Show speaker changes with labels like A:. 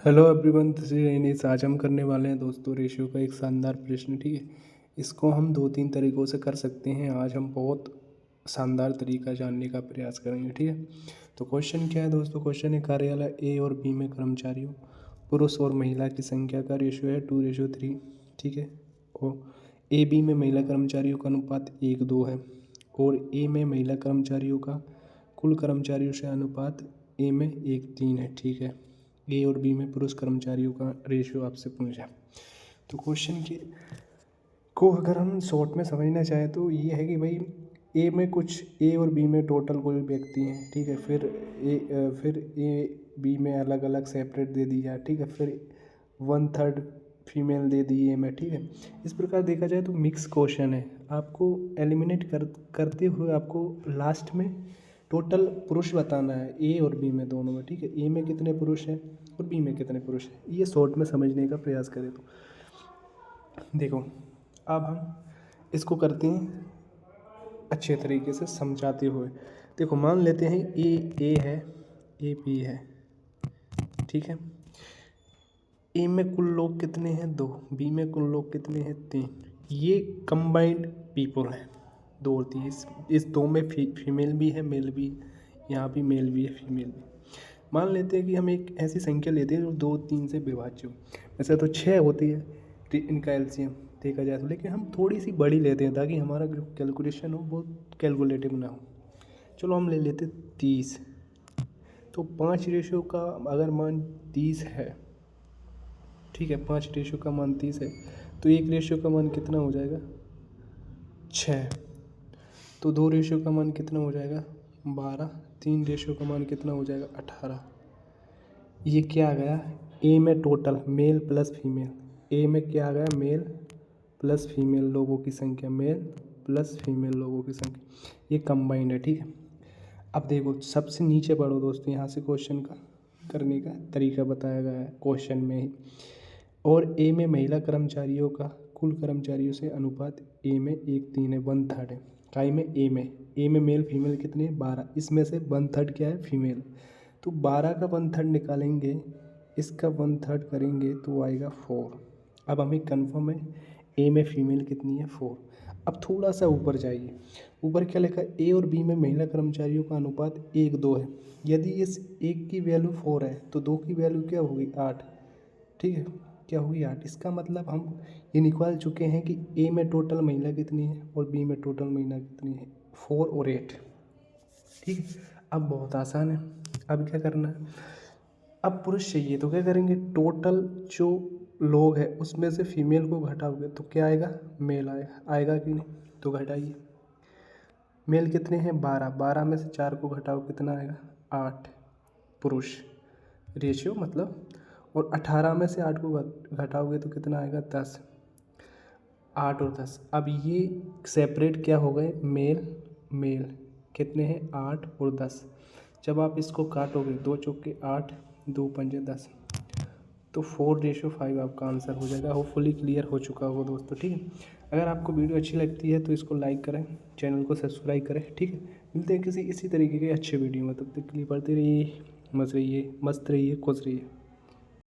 A: Hello everyone, this is Annie's. आज हम करने वाले हैं दोस्तों रेशियो का एक शानदार प्रश्न। ठीक है, इसको हम दो तीन तरीक़ों से कर सकते हैं। आज हम बहुत शानदार तरीका जानने का प्रयास करेंगे। ठीक है, तो क्वेश्चन क्या है दोस्तों? क्वेश्चन है कार्यालय ए और बी में कर्मचारियों पुरुष और महिला की संख्या का रेशियो है 2:3। ठीक है, और ए बी में महिला कर्मचारियों का अनुपात 1:2 है और ए में महिला कर्मचारियों का कुल कर्मचारियों से अनुपात ए में 1:3 है। ठीक है, ए और बी में पुरुष कर्मचारियों का रेशियो आपसे पूछा। तो क्वेश्चन के को अगर हम शॉर्ट में समझना चाहें तो ये है कि भाई ए में कुछ ए और बी में टोटल कोई व्यक्ति हैं। ठीक है, फिर ए बी में अलग अलग सेपरेट दे दिया। ठीक है, फिर 1/3 फीमेल दे दी ए में। ठीक है, इस प्रकार देखा जाए तो मिक्स क्वेश्चन है। आपको एलिमिनेट करते हुए आपको लास्ट में टोटल पुरुष बताना है ए और बी में, दोनों में। ठीक है, ए में कितने पुरुष हैं और बी में कितने पुरुष हैं, ये शॉर्ट में समझने का प्रयास करें तो देखो, अब हम इसको करते हैं अच्छे तरीके से समझाते हुए। देखो, मान लेते हैं ए है, ए बी है। ठीक है, ए में कुल लोग कितने हैं? 2। बी में कुल लोग कितने हैं? 3। ये कंबाइंड पीपल हैं, 2 और 3। इस दो में फीमेल भी है, मेल भी, यहाँ भी मेल भी है, फीमेल भी। मान लेते हैं कि हम एक ऐसी संख्या लेते हैं जो 2-3 से विभाज्य हो। वैसे तो 6 होती है इनका एलसीएम देखा जाए तो, लेकिन हम थोड़ी सी बड़ी लेते हैं ताकि हमारा जो कैलकुलेशन हो वो कैलकुलेटिव ना हो। चलो हम ले लेते 30। तो 5 रेशियो का अगर मान 30 है, ठीक है, 5 रेशियो का मान 30 है, तो 1 रेशियो का मान कितना हो जाएगा? 6। तो 2 रेशियो का मान कितना हो जाएगा? 12। 3 रेशियो का मान कितना हो जाएगा? 18। ये क्या आ गया? ए में टोटल मेल प्लस फीमेल। ए में क्या आ गया? मेल प्लस फीमेल लोगों की संख्या, मेल प्लस फीमेल लोगों की संख्या, ये कंबाइंड है। ठीक है, अब देखो सबसे नीचे पढ़ो दोस्तों, यहाँ से क्वेश्चन का करने का तरीका बताया गया है क्वेश्चन में ही। और ए में महिला कर्मचारियों का कुल कर्मचारियों से अनुपात ए में 1:3 है, 1/3 है। काई में ए में मेल फीमेल कितने? 12। इसमें से 1/3 क्या है? फीमेल। तो 12 का 1/3 निकालेंगे, इसका 1/3 करेंगे तो आएगा 4। अब हमें कन्फर्म है ए में फीमेल कितनी है? 4। अब थोड़ा सा ऊपर जाइए, ऊपर क्या लिखा है? ए और बी में महिला कर्मचारियों का अनुपात 1:2 है। यदि इस 1 की वैल्यू 4 है तो 2 की वैल्यू क्या होगी? 8। ठीक है, क्या हुई? 8। इसका मतलब हम ये निकाल चुके हैं कि ए में टोटल महिला कितनी है और बी में टोटल महिला कितनी है? 4 और 8। ठीक है, अब बहुत आसान है। अब क्या करना है? अब पुरुष चाहिए तो क्या करेंगे? टोटल जो लोग हैं उसमें से फीमेल को घटाओगे तो क्या आएगा? मेल आएगा। आएगा कि नहीं? तो घटाइए। मेल कितने हैं? 12। 12 में से 4 को घटाओ, कितना आएगा? 8 पुरुष रेशियो मतलब। और 18 में से 8 को घटाओगे तो कितना आएगा? 10। 8 और 10। अब ये सेपरेट क्या हो गए? मेल मेल कितने हैं? 8 और 10। जब आप इसको काटोगे, 2 चौके 8, 2 पंजे 10, तो 4:5 आपका आंसर हो जाएगा। होपफुली क्लियर हो चुका होगा दोस्तों। ठीक है, अगर आपको वीडियो अच्छी लगती है तो इसको लाइक करें, चैनल को सब्सक्राइब करें। ठीक है, मिलते हैं किसी इसी तरीके के अच्छे वीडियो में। तब तक के लिए पढ़ते रहिए, मस्त रहिए, खुश रहिए।